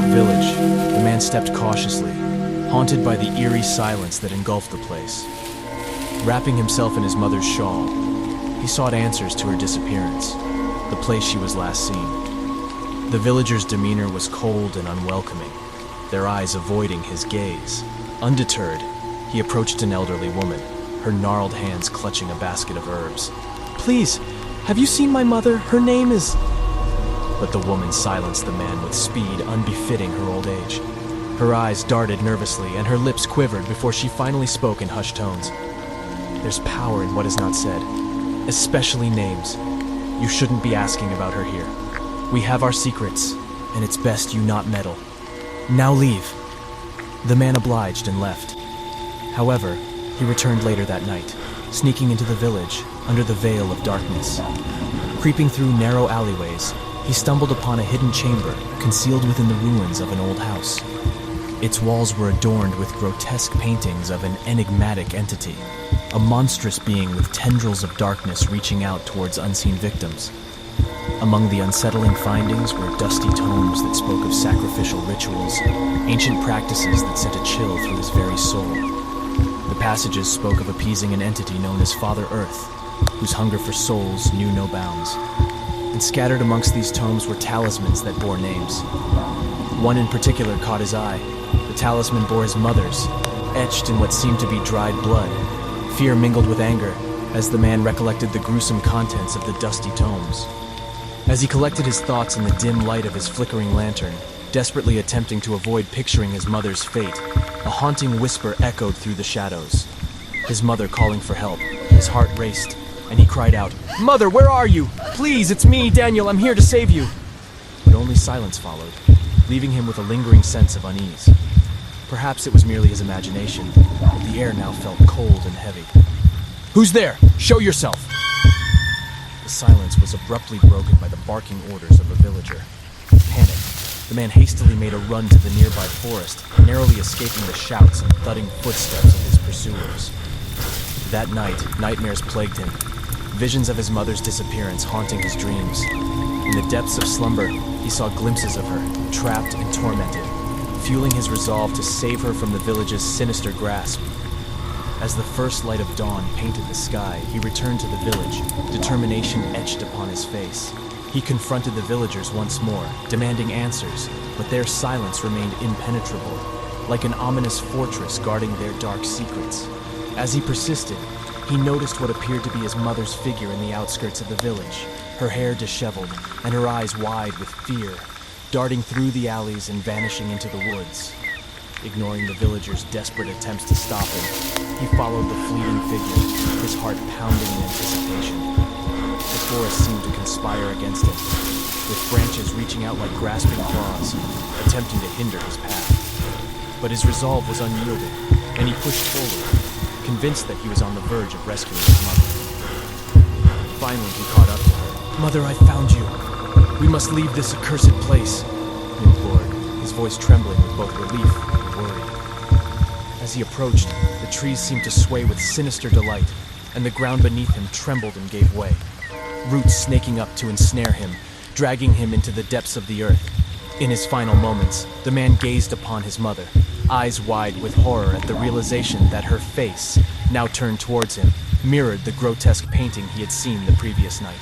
village, the man stepped cautiously, haunted by the eerie silence that engulfed the place. Wrapping himself in his mother's shawl, he sought answers to her disappearance, the place she was last seen. The villagers' demeanor was cold and unwelcoming, their eyes avoiding his gaze. Undeterred, he approached an elderly woman, her gnarled hands clutching a basket of herbs. "Please, have you seen my mother? Her name is..." But the woman silenced the man with speed unbefitting her old age. Her eyes darted nervously and her lips quivered before she finally spoke in hushed tones. "There's power in what is not said, especially names. You shouldn't be asking about her here. We have our secrets, and it's best you not meddle. Now leave." The man obliged and left. However, he returned later that night, sneaking into the village under the veil of darkness. Creeping through narrow alleyways, he stumbled upon a hidden chamber concealed within the ruins of an old house. Its walls were adorned with grotesque paintings of an enigmatic entity, a monstrous being with tendrils of darkness reaching out towards unseen victims. Among the unsettling findings were dusty tomes that spoke of sacrificial rituals, ancient practices that sent a chill through his very soul. The passages spoke of appeasing an entity known as Father Earth, whose hunger for souls knew no bounds. And scattered amongst these tomes were talismans that bore names. One in particular caught his eye. The talisman bore his mother's, etched in what seemed to be dried blood. Fear mingled with anger as the man recollected the gruesome contents of the dusty tomes. As he collected his thoughts in the dim light of his flickering lantern, desperately attempting to avoid picturing his mother's fate, a haunting whisper echoed through the shadows. His mother calling for help. His heart raced, and he cried out, "Mother, where are you? Please, it's me, Daniel, I'm here to save you." But only silence followed, leaving him with a lingering sense of unease. Perhaps it was merely his imagination, but the air now felt cold and heavy. "Who's there? Show yourself!" The silence was abruptly broken by the barking orders of a villager. Panicked, the man hastily made a run to the nearby forest, narrowly escaping the shouts and thudding footsteps of his pursuers. That night, nightmares plagued him, visions of his mother's disappearance haunting his dreams. In the depths of slumber, he saw glimpses of her, trapped and tormented, fueling his resolve to save her from the village's sinister grasp. As the first light of dawn painted the sky, he returned to the village, determination etched upon his face. He confronted the villagers once more, demanding answers, but their silence remained impenetrable, like an ominous fortress guarding their dark secrets. As he persisted, he noticed what appeared to be his mother's figure in the outskirts of the village, her hair disheveled and her eyes wide with fear, darting through the alleys and vanishing into the woods. Ignoring the villagers' desperate attempts to stop him, he followed the fleeting figure, his heart pounding in anticipation. The forest seemed to conspire against him, with branches reaching out like grasping claws, attempting to hinder his path. But his resolve was unyielding, and he pushed forward, convinced that he was on the verge of rescuing his mother. Finally, he caught up to her. "Mother, I found you. We must leave this accursed place," he implored, his voice trembling with both relief and worry. As he approached, the trees seemed to sway with sinister delight, and the ground beneath him trembled and gave way, roots snaking up to ensnare him, dragging him into the depths of the earth. In his final moments, the man gazed upon his mother, eyes wide with horror at the realization that her face, now turned towards him, mirrored the grotesque painting he had seen the previous night.